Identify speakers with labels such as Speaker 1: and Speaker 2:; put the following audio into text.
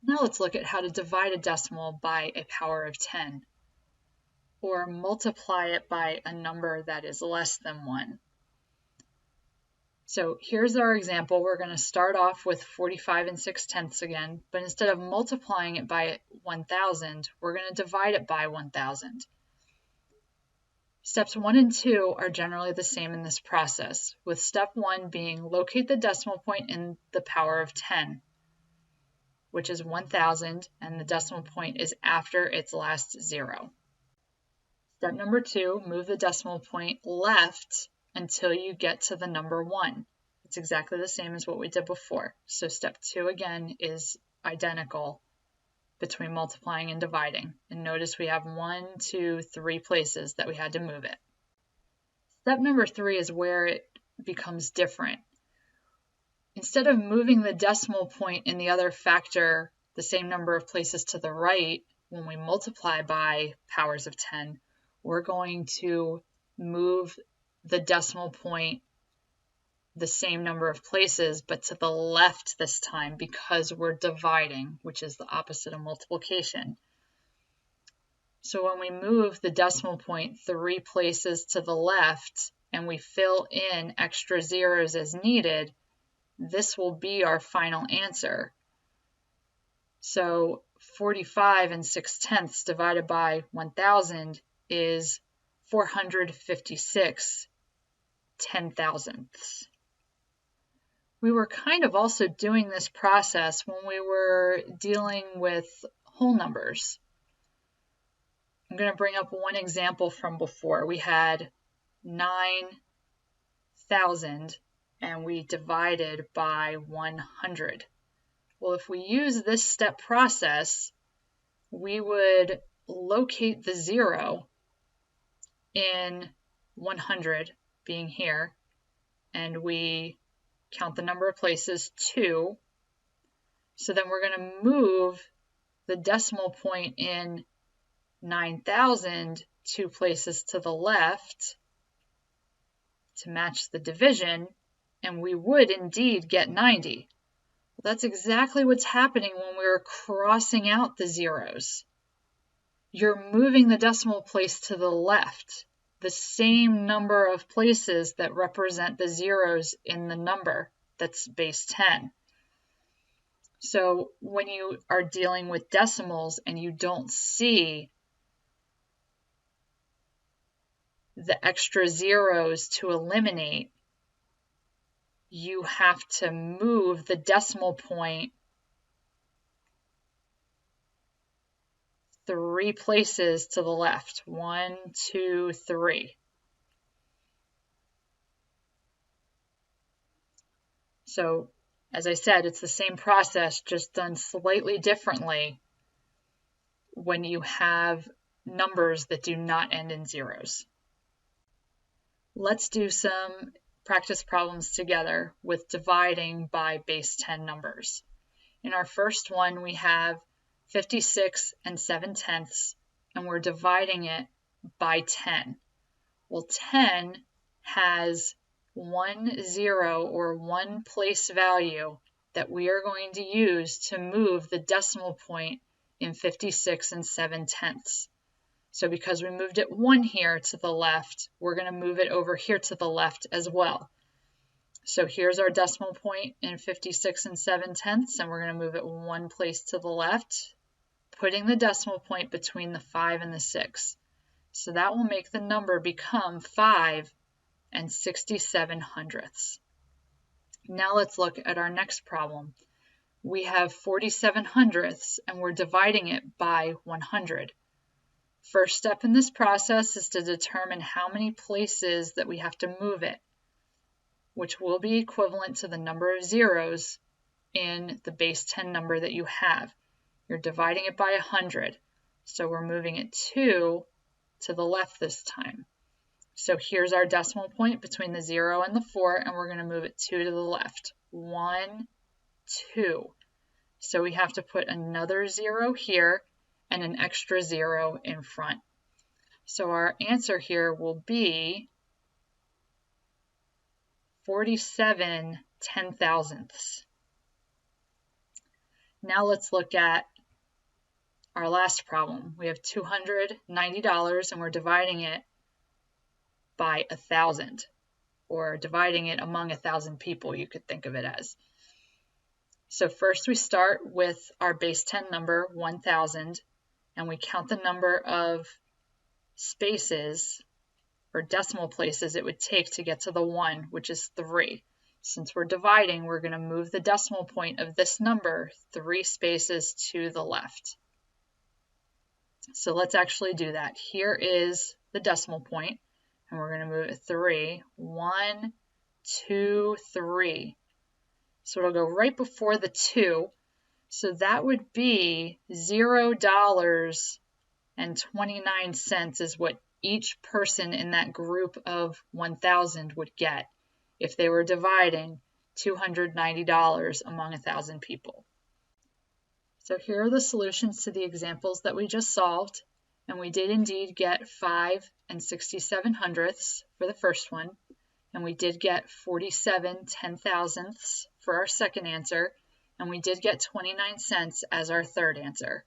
Speaker 1: Now let's look at how to divide a decimal by a power of 10, or multiply it by a number that is less than 1. So here's our example. We're going to start off with 45 6/10 again, but instead of multiplying it by 1,000, we're going to divide it by 1,000. Steps 1 and 2 are generally the same in this process, with step 1 being locate the decimal point in the power of 10, which is 1,000, and the decimal point is after its last zero. Step number 2, move the decimal point left until you get to the number 1. It's exactly the same as what we did before. So step 2 again is identical between multiplying and dividing. And notice we have 1, 2, 3 places that we had to move it. Step number 3 is where it becomes different. Instead of moving the decimal point in the other factor the same number of places to the right when we multiply by powers of 10, we're going to move the decimal point the same number of places, but to the left this time because we're dividing, which is the opposite of multiplication. So when we move the decimal point 3 places to the left and we fill in extra zeros as needed, this will be our final answer. So 45 6/10 divided by 1,000 is 456 10,000ths. We were kind of also doing this process when we were dealing with whole numbers. I'm going to bring up one example from before. We had 9,000 and we divided by 100. Well, if we use this step process, we would locate the zero in 100 being here, and we count the number of places 2. So then we're going to move the decimal point in 9,000 2 places to the left to match the division, and we would indeed get 90. Well, that's exactly what's happening when we're crossing out the zeros. You're moving the decimal place to the left, the same number of places that represent the zeros in the number that's base 10. So when you are dealing with decimals and you don't see the extra zeros to eliminate, you have to move the decimal point 3 places to the left. 1, 2, 3. So, as I said, it's the same process, just done slightly differently when you have numbers that do not end in zeros. Let's do some practice problems together with dividing by base 10 numbers. In our first one, we have 56 7/10, and we're dividing it by 10. Well, 10 has 1 0 or 1 place value that we are going to use to move the decimal point in 56 7/10. So because we moved it 1 here to the left, we're going to move it over here to the left as well. So here's our decimal point in 56 7/10, and we're going to move it 1 place to the left, putting the decimal point between the 5 and the 6. So that will make the number become 5 67/100. Now let's look at our next problem. We have 47/100, and we're dividing it by 100. First step in this process is to determine how many places that we have to move it, which will be equivalent to the number of zeros in the base 10 number that you have. You're dividing it by 100, so we're moving it 2 to the left this time. So here's our decimal point between the 0 and the 4, and we're going to move it 2 to the left. 1, 2. So we have to put another 0 here and an extra 0 in front. So our answer here will be 47 10,000ths. Now let's look at our last problem. We have $290 and we're dividing it by 1,000, or dividing it among 1,000 people, you could think of it as. So first we start with our base 10 number, 1,000, and we count the number of spaces or decimal places it would take to get to the 1, which is 3. Since we're dividing, we're going to move the decimal point of this number 3 spaces to the left. So let's actually do that. Here is the decimal point, and we're going to move it 3. 1, 2, 3. So it'll go right before the 2. So that would be $0.29 is what each person in that group of 1,000 would get if they were dividing $290 among 1,000 people. So here are the solutions to the examples that we just solved, and we did indeed get 5 67/100ths for the first one, and we did get 47 10,000ths for our second answer, and we did get 29 cents as our third answer.